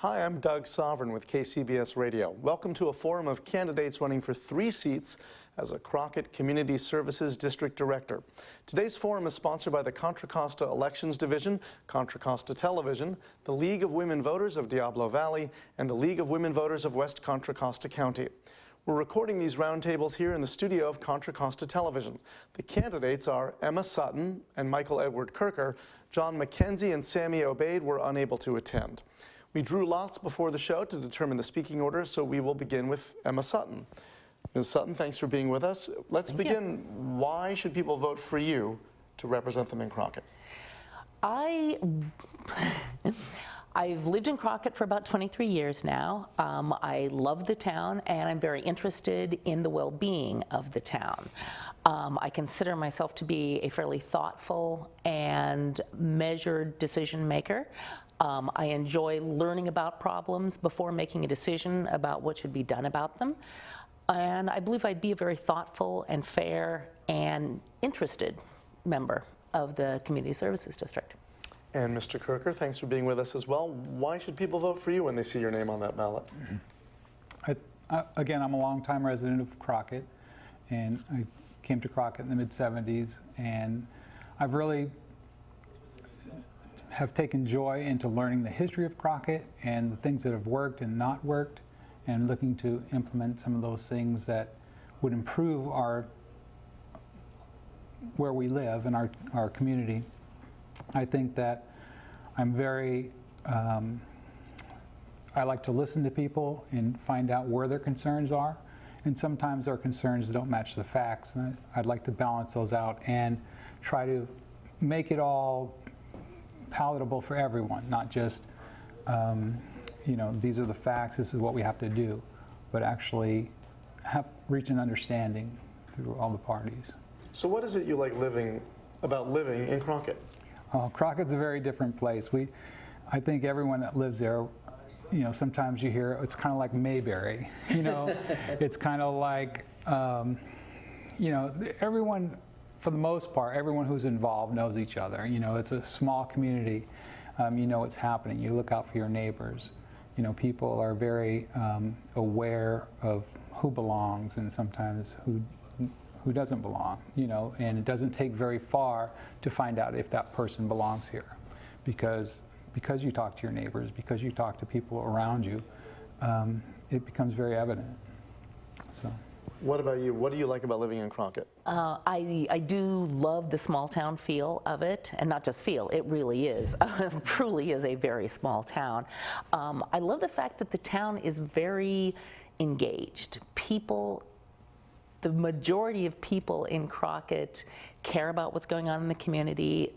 Hi, I'm Doug Sovereign with KCBS Radio. Welcome to a forum of candidates running for 3 seats as a Crockett Community Services District Director. Today's forum is sponsored by the Contra Costa Elections Division, Contra Costa Television, the League of Women Voters of Diablo Valley, and the League of Women Voters of West Contra Costa County. We're recording these roundtables here in the studio of Contra Costa Television. The candidates are Emma Sutton and Michael Edward Kirker. John McKenzie and Sammy Obeid were unable to attend. We drew lots before the show to determine the speaking order, so we will begin with Emma Sutton. Ms. Sutton, thanks for being with us. Let's begin. Why should people vote for you to represent them in Crockett? I've lived in Crockett for about 23 years now. I love the town, and I'm very interested in the well-being of the town. I consider myself to be a fairly thoughtful and measured decision maker. I enjoy learning about problems before making a decision about what should be done about them. And I believe I'd be a very thoughtful and fair and interested member of the Community Services District. And Mr. Kirker, thanks for being with us as well. Why should people vote for you when they see your name on that ballot? Again, I'm a longtime resident of Crockett, and I came to Crockett in the mid-'70s, and I've really have taken joy into learning the history of Crockett and the things that have worked and not worked, and looking to implement some of those things that would improve where we live in our community. I think that I'm very, I like to listen to people and find out where their concerns are, and sometimes their concerns don't match the facts, and I'd like to balance those out and try to make it all palatable for everyone, not just, you know, these are the facts, this is what we have to do, but actually reach an understanding through all the parties. So what is it you like about living in Crockett? Crockett's a very different place. I think everyone that lives there, you know, sometimes you hear it's kind of like Mayberry, you know, it's kind of like, you know, everyone, for the most part, everyone who's involved knows each other. You know, it's a small community. You know what's happening. You look out for your neighbors. You know, people are very aware of who belongs and sometimes who doesn't belong, you know, and it doesn't take very far to find out if that person belongs here, because you talk to your neighbors, because you talk to people around you, it becomes very evident. So. What about you? What do you like about living in Crockett? I do love the small town feel of it, and not just feel, it really is. Truly is a very small town. I love the fact that the town is very engaged. The majority of people in Crockett care about what's going on in the community.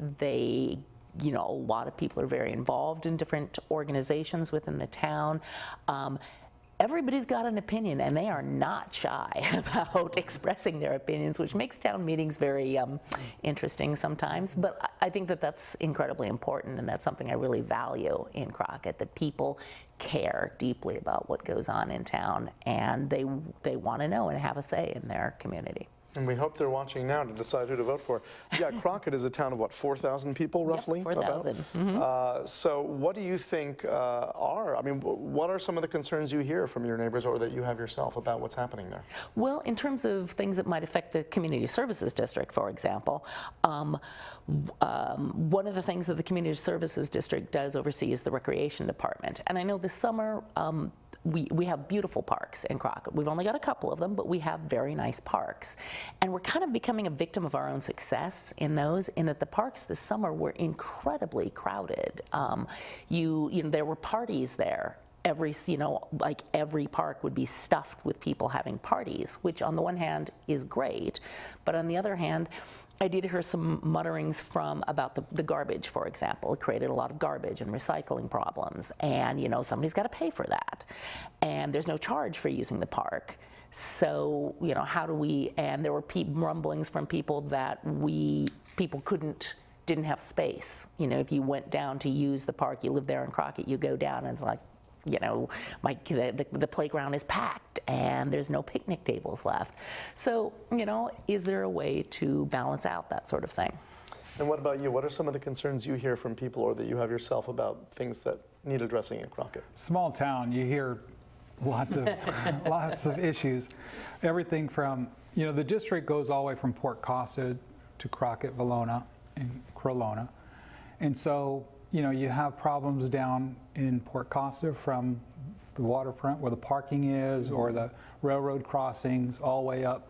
You know, a lot of people are very involved in different organizations within the town. Everybody's got an opinion, and they are not shy about expressing their opinions, which makes town meetings very interesting sometimes. But I think that that's incredibly important, and that's something I really value in Crockett, that people care deeply about what goes on in town, and they want to know and have a say in their community. And we hope they're watching now to decide who to vote for. Yeah, Crockett is a town of what, 4,000 people roughly? Yep, 4,000. Mm-hmm. So what do you think what are some of the concerns you hear from your neighbors or that you have yourself about what's happening there? Well, in terms of things that might affect the Community Services District, for example, one of the things that the Community Services District does oversee is the Recreation Department. And I know this summer, we have beautiful parks in Crockett. We've only got a couple of them, but we have very nice parks. And we're kind of becoming a victim of our own success in those, in that the parks this summer were incredibly crowded. You know, there were parties there. Like every park would be stuffed with people having parties, which on the one hand is great, but on the other hand, I did hear some mutterings about the garbage, for example. It created a lot of garbage and recycling problems, and you know, somebody's got to pay for that, and there's no charge for using the park. So you know, and there were rumblings from people that people didn't have space. You know, if you went down to use the park, you live there in Crockett, you go down and it's like, you know, the playground is packed and there's no picnic tables left. So, you know, is there a way to balance out that sort of thing? And what about you? What are some of the concerns you hear from people or that you have yourself about things that need addressing in Crockett? Small town, you hear lots of lots of issues. Everything from, the district goes all the way from Port Costa to Crockett, Valona, and Crolona. And so, you have problems down in Port Costa from the waterfront where the parking is, or the railroad crossings, all the way up,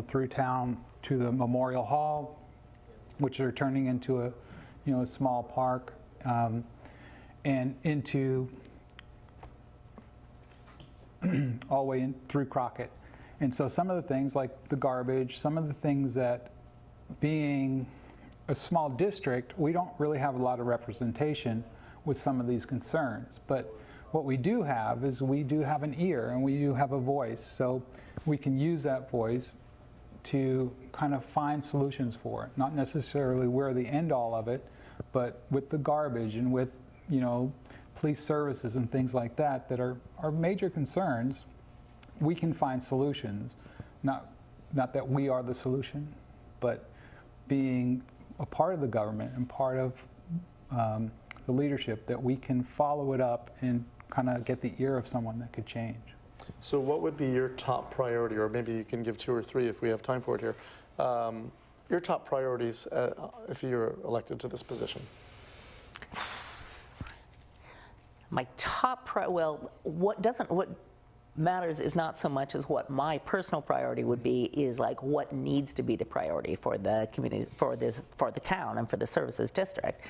through town to the Memorial Hall, which are turning into a small park, and into all the way in through Crockett. And so some of the things like the garbage, some of the things that, being a small district, we don't really have a lot of representation with some of these concerns. But what we do have is we do have an ear and we do have a voice. So we can use that voice to kind of find solutions for it. Not necessarily we're the end all of it, but with the garbage and with, police services and things like that are major concerns, we can find solutions. Not that we are the solution, but being a part of the government and part of the leadership, that we can follow it up and kind of get the ear of someone that could change. So what would be your top priority, or maybe you can give 2 or 3 if we have time for it here, your top priorities if you're elected to this position? My top what matters is not so much as what my personal priority would be, is like what needs to be the priority for the community, for the town and for the services district.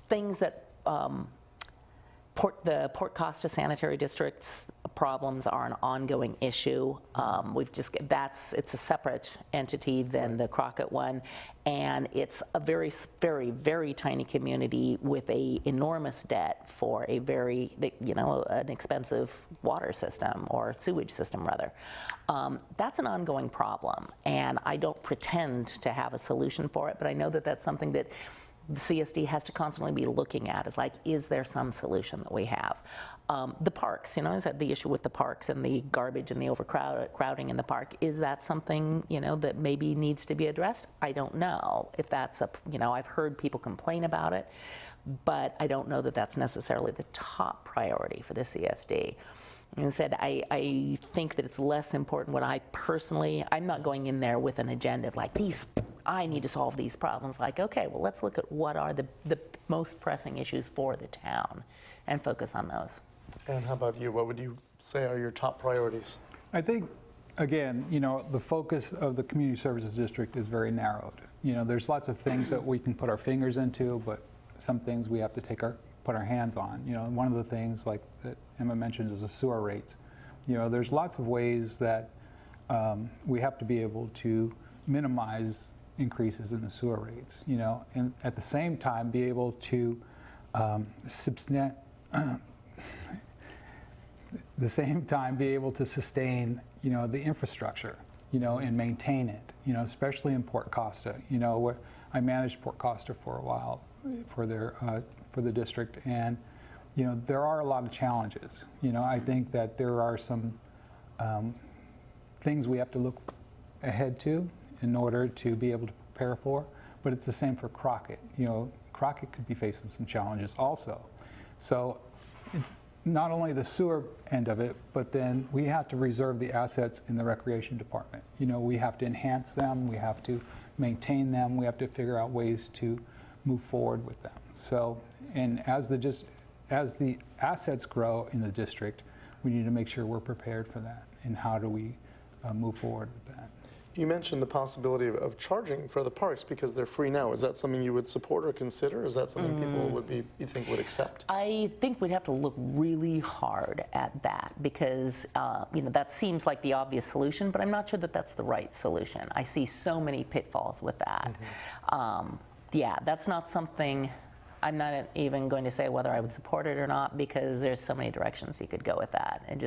Things that the Port Costa Sanitary District's problems are an ongoing issue. It's a separate entity than the Crockett one, and it's a very, very, very tiny community with a enormous debt for a an expensive water system, or sewage system rather. That's an ongoing problem, and I don't pretend to have a solution for it, but I know that that's something that the CSD has to constantly be looking at, is like, is there some solution that we have? The parks, I said the issue with the parks and the garbage and the overcrowding in the park, is that something, that maybe needs to be addressed? I don't know if that's I've heard people complain about it, but I don't know that that's necessarily the top priority for the CSD. And I said, I think that it's less important what I'm not going in there with an agenda of like, I need to solve these problems. Like, okay, well, let's look at what are the most pressing issues for the town and focus on those. And how about you? What would you say are your top priorities? I think, again, the focus of the Community Services District is very narrowed. There's lots of things that we can put our fingers into, but some things we have to put our hands on. One of the things like that Emma mentioned is the sewer rates. There's lots of ways that we have to be able to minimize increases in the sewer rates, and at the same time be able to sustain, the infrastructure, and maintain it, especially in Port Costa. Where I managed Port Costa for a while for the district, and there are a lot of challenges. I think that there are some things we have to look ahead to in order to be able to prepare for, but it's the same for Crockett. Crockett could be facing some challenges also. So it's not only the sewer end of it, but then we have to reserve the assets in the recreation department. We have to enhance them, we have to maintain them, we have to figure out ways to move forward with them. So, and as the assets grow in the district, we need to make sure we're prepared for that. And how do we move forward with that? You mentioned the possibility of charging for the parks because they're free now. Is that something you would support or consider? Is that something people you think would accept? I think we'd have to look really hard at that because that seems like the obvious solution, but I'm not sure that that's the right solution. I see so many pitfalls with that. That's not something. I'm not even going to say whether I would support it or not because there's so many directions you could go with that, and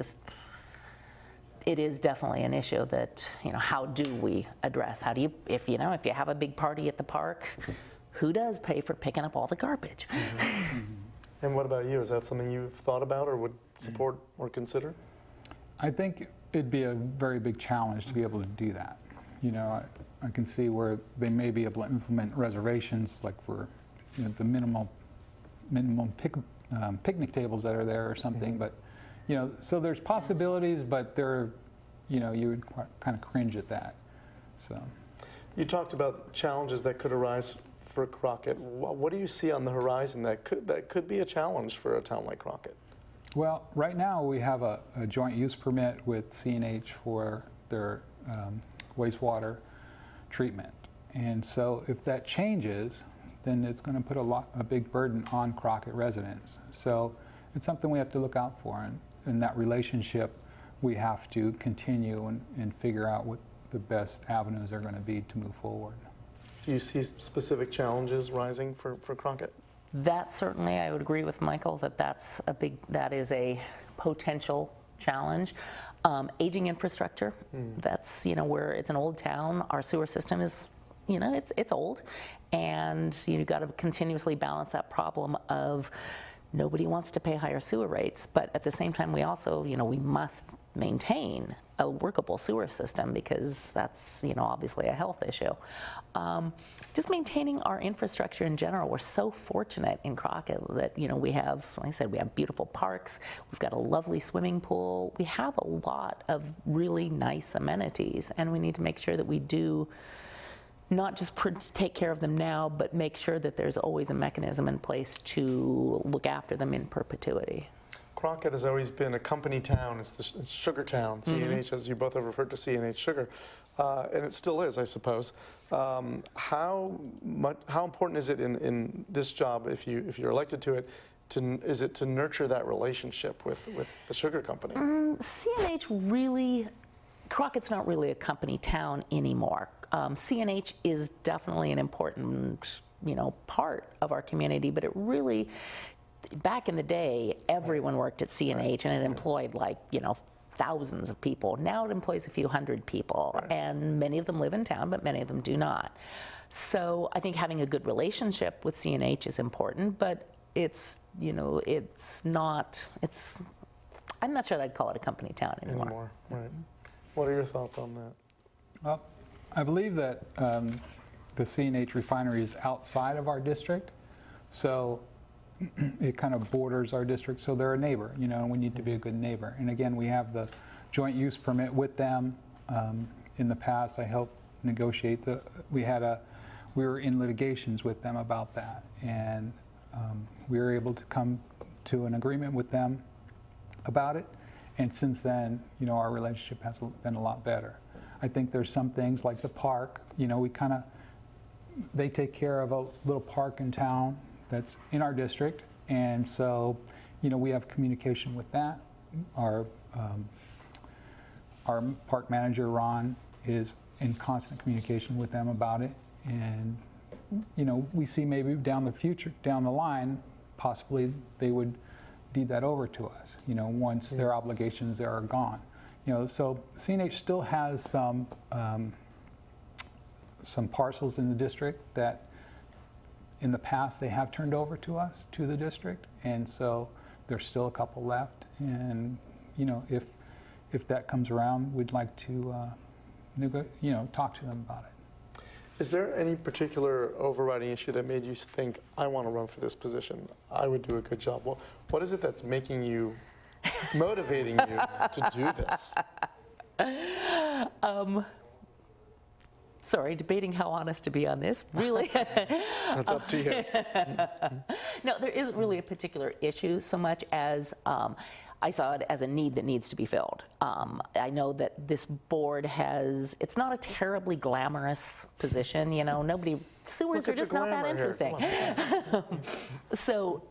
it is definitely an issue that, how do we address? How do you, if you have a big party at the park, who does pay for picking up all the garbage? And what about you? Is that something you've thought about or would support or consider? I think it'd be a very big challenge to be able to do that. You know, I can see where they may be able to implement reservations, like for the minimum picnic tables that are there or something. But so there's possibilities, but they're, you would kind of cringe at that. So. You talked about challenges that could arise for Crockett. What do you see on the horizon that could be a challenge for a town like Crockett? Well, right now we have a joint use permit with C&H for their wastewater treatment. And so if that changes, then it's going to put a big burden on Crockett residents. So it's something we have to look out for. And in that relationship, we have to continue and figure out what the best avenues are going to be to move forward. Do you see specific challenges rising for Crockett? That certainly, I would agree with Michael that that is a potential challenge. Aging infrastructure, that's, where it's an old town, our sewer system is, it's old, and you've got to continuously balance that problem of nobody wants to pay higher sewer rates, but at the same time we also, we must maintain a workable sewer system because that's, obviously a health issue. Just maintaining our infrastructure in general. We're so fortunate in Crockett that, we have, like I said, we have beautiful parks. We've got a lovely swimming pool. We have a lot of really nice amenities, and we need to make sure that we do not just take care of them now, but make sure that there's always a mechanism in place to look after them in perpetuity. Crockett has always been a company town. It's the sugar town, C&H, as you both have referred to C&H Sugar, and it still is, I suppose. How important is it in this job, if you're elected to it, is it to nurture that relationship with the sugar company? C&H really, Crockett's not really a company town anymore. C&H is definitely an important, part of our community, but it really, back in the day, everyone worked at C&H, and it employed thousands of people. Now it employs a few hundred people, and many of them live in town, but many of them do not. So I think having a good relationship with C&H is important, but I'm not sure I'd call it a company town anymore. Right. What are your thoughts on that? Well, I believe that the C&H refinery is outside of our district, so it kind of borders our district, so they're a neighbor, and we need to be a good neighbor. And again, we have the joint use permit with them. In the past, I helped negotiate we were in litigations with them about that, and we were able to come to an agreement with them about it. And since then, our relationship has been a lot better. I think there's some things like the park, they take care of a little park in town that's in our district, and so, we have communication with that. Our park manager, Ron, is in constant communication with them about it, and, we see maybe down the line, possibly they would deed that over to us, once their obligations there are gone. So C&H still has some parcels in the district that in the past they have turned over to us, to the district, and so there's still a couple left. And if that comes around, we'd like to talk to them about it. Is there any particular overriding issue that made you think, I want to run for this position? I would do a good job. Well, what is it that's making you, motivating you to do this? Sorry, debating how honest to be on this. Really? That's up to you. No, there isn't really a particular issue so much as I saw it as a need that needs to be filled. I know that this board it's not a terribly glamorous position, sewers are just not that interesting. So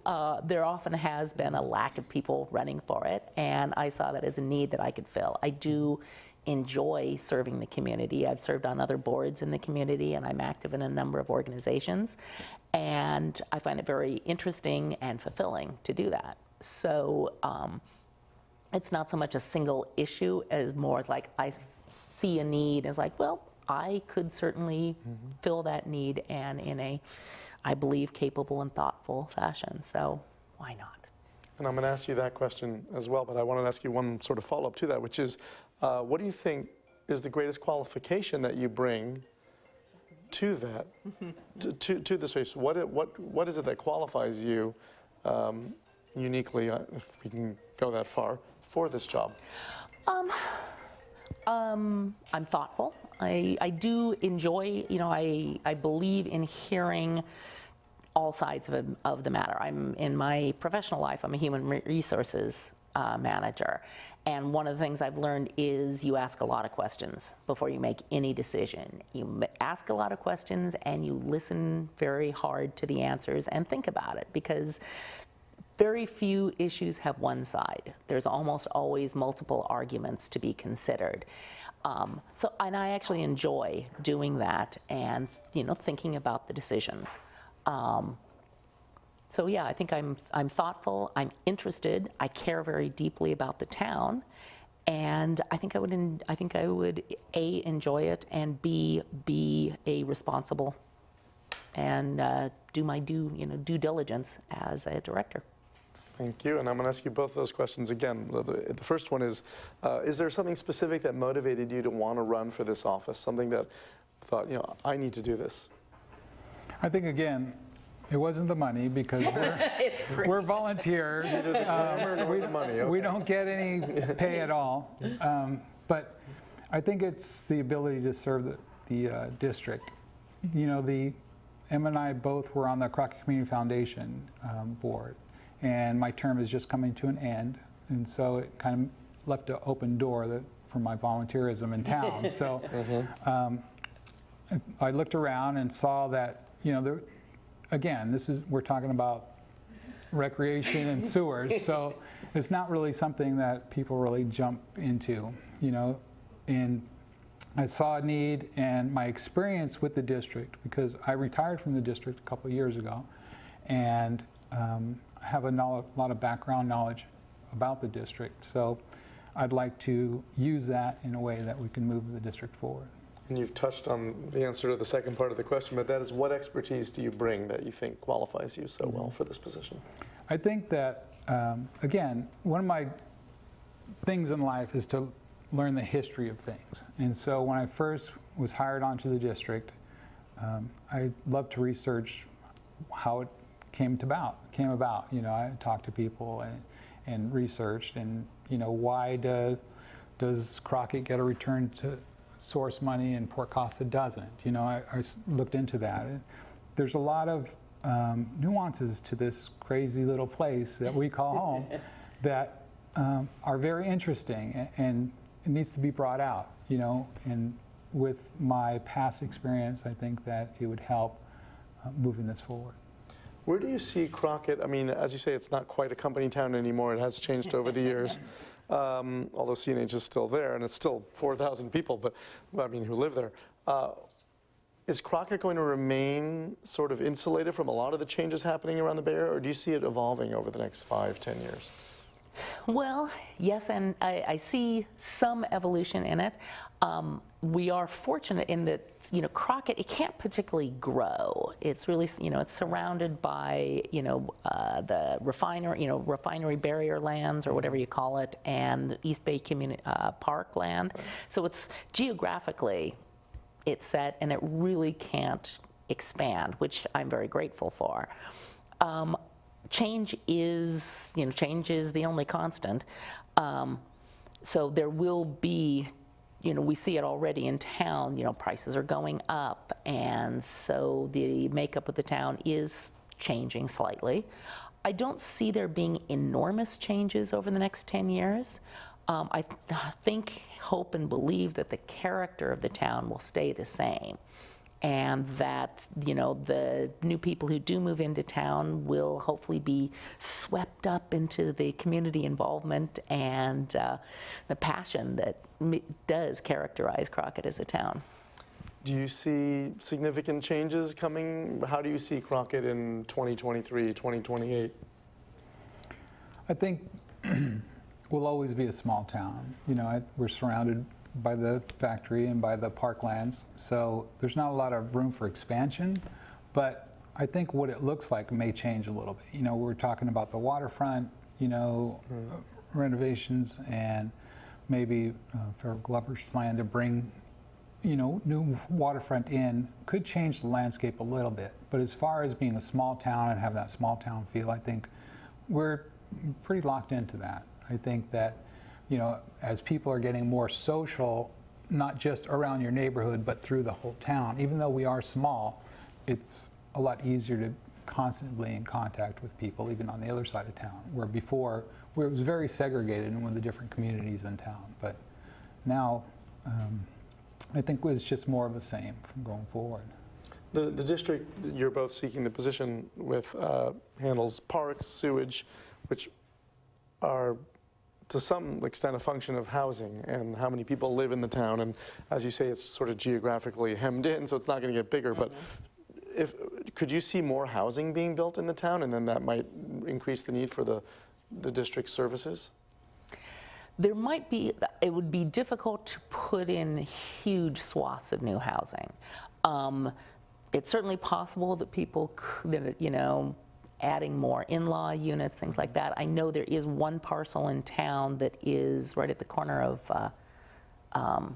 there often has been a lack of people running for it, and I saw that as a need that I could fill. I do enjoy serving the community. I've served on other boards in the community, and I'm active in a number of organizations, and I find it very interesting and fulfilling to do that. So it's not so much a single issue as more like I see a need as like, well, I could certainly fill that need, and in a, I believe, capable and thoughtful fashion. So why not? And I'm going to ask you that question as well, but I want to ask you one sort of follow-up to that, which is, what do you think is the greatest qualification that you bring to that, to this race? What is it that qualifies you uniquely, if we can go that far, for this job? I'm thoughtful. I do enjoy, I believe in hearing all sides of the matter. In my professional life, I'm a human resources manager. And one of the things I've learned is you ask a lot of questions before you make any decision. You ask a lot of questions and you listen very hard to the answers and think about it, because very few issues have one side. There's almost always multiple arguments to be considered. And I actually enjoy doing that and, thinking about the decisions. So yeah, I think I'm thoughtful, I'm interested, I care very deeply about the town, and I think I would A, enjoy it, and B, be a responsible and do my due diligence as a director. Thank you, and I'm going to ask you both those questions again. The first one is there something specific that motivated you to want to run for this office? Something that thought, I need to do this? I think, again, it wasn't the money, because we're volunteers. We don't get any pay at all. But I think it's the ability to serve the district. Em and I both were on the Crockett Community Foundation board, and my term is just coming to an end, and so it kind of left an open door for my volunteerism in town. So I looked around and saw that, again, we're talking about recreation and sewers, so it's not really something that people really jump into, and I saw a need, and my experience with the district, because I retired from the district a couple of years ago, and I have a lot of background knowledge about the district, so I'd like to use that in a way that we can move the district forward. And you've touched on the answer to the second part of the question, but that is, what expertise do you bring that you think qualifies you so well for this position? I think that, again, one of my things in life is to learn the history of things. And so when I first was hired onto the district, I love to research how it came about. I talked to people and researched, and why does Crockett get a return to source money and Port Costa doesn't? I looked into that. There's a lot of nuances to this crazy little place that we call home that are very interesting, and it needs to be brought out, and with my past experience, I think that it would help moving this forward. Where do you see Crockett? I mean, as you say, it's not quite a company town anymore. It has changed over the years. Although CNH is still there, and it's still 4,000 people, but who live there. Is Crockett going to remain sort of insulated from a lot of the changes happening around the Bay Area, or do you see it evolving over the next 5-10 years? Well, yes, and I see some evolution in it. We are fortunate in that, Crockett, it can't particularly grow. It's really, it's surrounded by, the refinery barrier lands, or whatever you call it, and the East Bay Community Park land. Right. So it's geographically, it's set, and it really can't expand, which I'm very grateful for. Change is the only constant. So there will be, we see it already in town, prices are going up, and so the makeup of the town is changing slightly. I don't see there being enormous changes over the next 10 years. I think, hope, and believe that the character of the town will stay the same, and that the new people who do move into town will hopefully be swept up into the community involvement and the passion that does characterize Crockett as a town. Do you see significant changes coming? How do you see Crockett in 2023, 2028? I think we'll always be a small town. We're surrounded by the factory and by the parklands, so there's not a lot of room for expansion, but I think what it looks like may change a little bit. We're talking about the waterfront, renovations, maybe Federal Glover's plan to bring, new waterfront in could change the landscape a little bit. But as far as being a small town and have that small town feel, I think we're pretty locked into that. I think that, as people are getting more social, not just around your neighborhood, but through the whole town, even though we are small, it's a lot easier to constantly in contact with people, even on the other side of town, where before, where it was very segregated in one of the different communities in town. But now, I think it's just more of the same from going forward. The district you're both seeking the position with handles parks, sewage, which are to some extent a function of housing and how many people live in the town. And as you say, it's sort of geographically hemmed in, so it's not going to get bigger. But could you see more housing being built in the town, and then that might increase the need for the district's services? There might be, it would be difficult to put in huge swaths of new housing. It's certainly possible that people, adding more in-law units, things like that. I know there is one parcel in town that is right at the corner of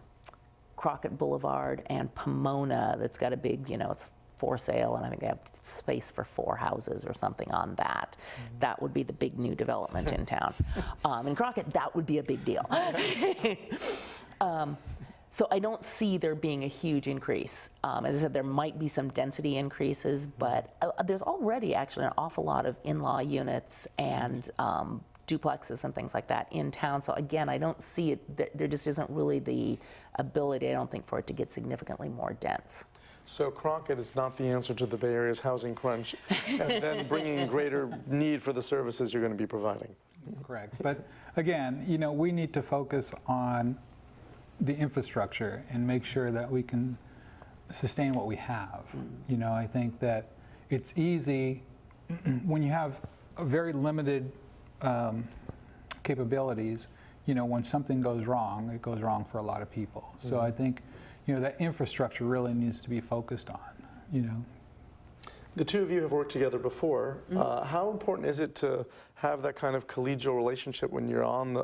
Crockett Boulevard and Pomona that's got a big, it's for sale, and I think they have space for 4 houses or something on that. Mm-hmm. That would be the big new development in town. In Crockett, that would be a big deal. So I don't see there being a huge increase. As I said, there might be some density increases, but there's already actually an awful lot of in-law units and duplexes and things like that in town. So again, I don't see it, there just isn't really the ability, I don't think, for it to get significantly more dense. So Crockett is not the answer to the Bay Area's housing crunch, and then bringing greater need for the services you're going to be providing. Correct. But again, we need to focus on the infrastructure and make sure that we can sustain what we have. I think that it's easy when you have a very limited capabilities, when something goes wrong, it goes wrong for a lot of people. So I think, that infrastructure really needs to be focused on, The two of you have worked together before. Mm-hmm. How important is it to have that kind of collegial relationship when you're on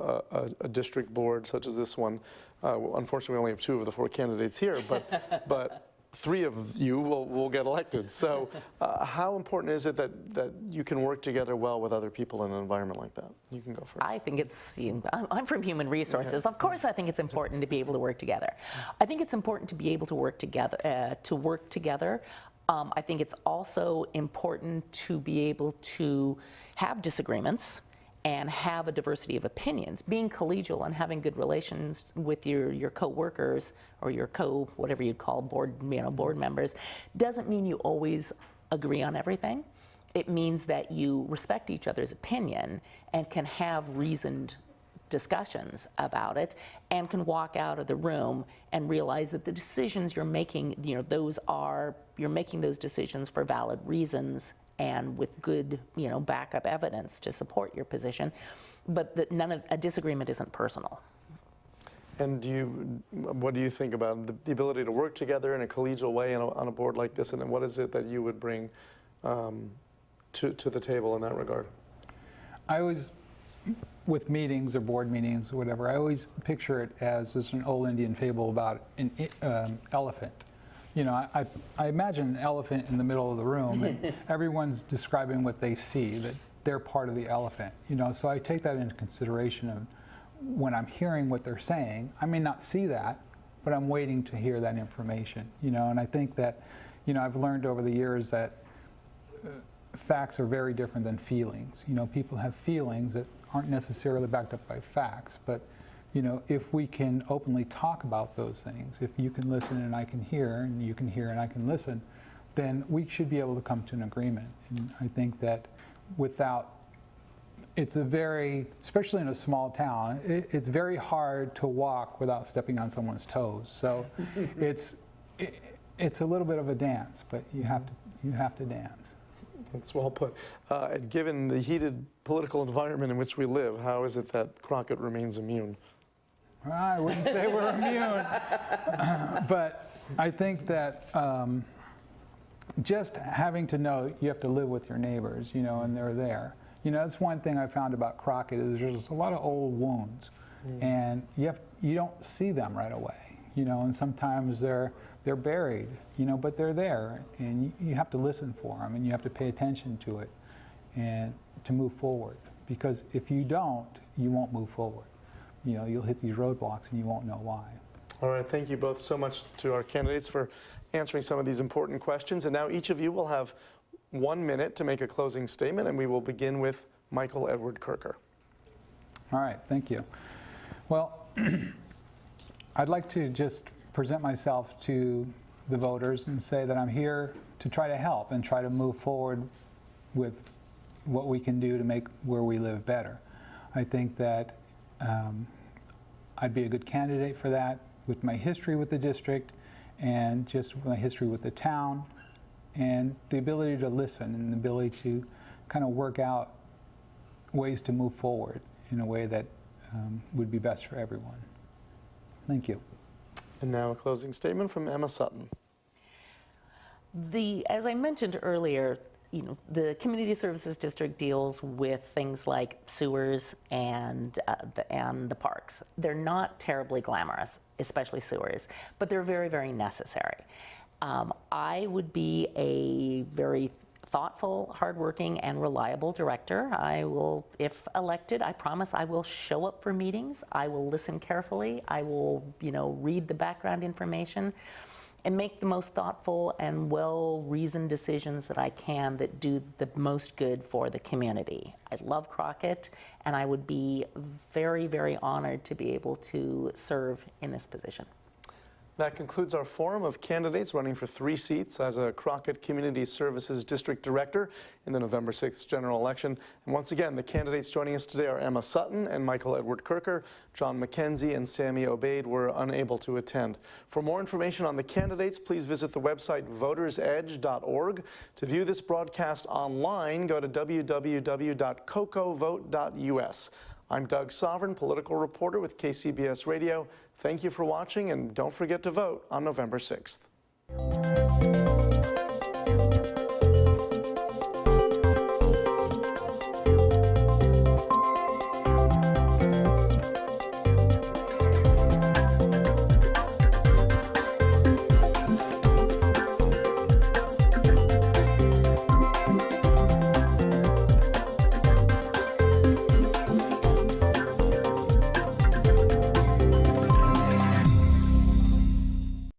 a district board such as this one? Unfortunately, we only have 2 of the 4 candidates here, but 3 of you will get elected. So how important is it that you can work together well with other people in an environment like that? You can go first. I think it's, I'm from human resources. Of course, I think it's important to be able to work together. I think it's important to be able to work together. I think it's also important to be able to have disagreements and have a diversity of opinions. Being collegial and having good relations with your co-workers or your whatever you'd call board members doesn't mean you always agree on everything. It means that you respect each other's opinion and can have reasoned discussions about it and can walk out of the room and realize that the decisions you're making, you're making those decisions for valid reasons and with good, backup evidence to support your position, but that a disagreement isn't personal. And what do you think about the ability to work together in a collegial way on a board like this, and what is it that you would bring to the table in that regard? I always, with meetings or board meetings or whatever, I always picture it as there's an old Indian fable about an elephant. I imagine an elephant in the middle of the room, and everyone's describing what they see, that they're part of the elephant. So I take that into consideration of when I'm hearing what they're saying. I may not see that, but I'm waiting to hear that information. And I think that, I've learned over the years that facts are very different than feelings. People have feelings that aren't necessarily backed up by facts, but if we can openly talk about those things, if you can listen and I can hear, and you can hear and I can listen, then we should be able to come to an agreement. And I think that it's especially in a small town, it's very hard to walk without stepping on someone's toes. So it's a little bit of a dance, but you have to dance. That's well put. And given the heated political environment in which we live, how is it that Crockett remains immune? I wouldn't say we're immune, but I think that just having to know you have to live with your neighbors, and they're there. That's one thing I found about Crockett is there's a lot of old wounds. and you don't see them right away, and sometimes they're buried, but they're there, and you have to listen for them, and you have to pay attention to it, and to move forward. Because if you don't, you won't move forward. You'll hit these roadblocks, and you won't know why. All right, thank you both so much to our candidates for answering some of these important questions. And now each of you will have 1 minute to make a closing statement, and we will begin with Michael Edward Kirker. All right, thank you. Well, I'd like to just present myself to the voters and say that I'm here to try to help and try to move forward with what we can do to make where we live better. I think that I'd be a good candidate for that with my history with the district and just my history with the town and the ability to listen and the ability to kind of work out ways to move forward in a way that would be best for everyone. Thank you. And now a closing statement from Emma Sutton. As I mentioned earlier, the Community Services District deals with things like sewers and the parks. They're not terribly glamorous, especially sewers, but they're very, very necessary. I would be a very thoughtful, hardworking, and reliable director. I will, if elected, I promise I will show up for meetings. I will listen carefully. I will, read the background information and make the most thoughtful and well-reasoned decisions that I can that do the most good for the community. I love Crockett, and I would be very, very honored to be able to serve in this position. That concludes our forum of candidates running for 3 seats as a Crockett Community Services District Director in the November 6th general election. And once again, the candidates joining us today are Emma Sutton and Michael Edward Kirker. John McKenzie and Sammy Obaid were unable to attend. For more information on the candidates, please visit the website votersedge.org. To view this broadcast online, go to www.cocovote.us. I'm Doug Sovereign, political reporter with KCBS Radio. Thank you for watching, and don't forget to vote on November 6th.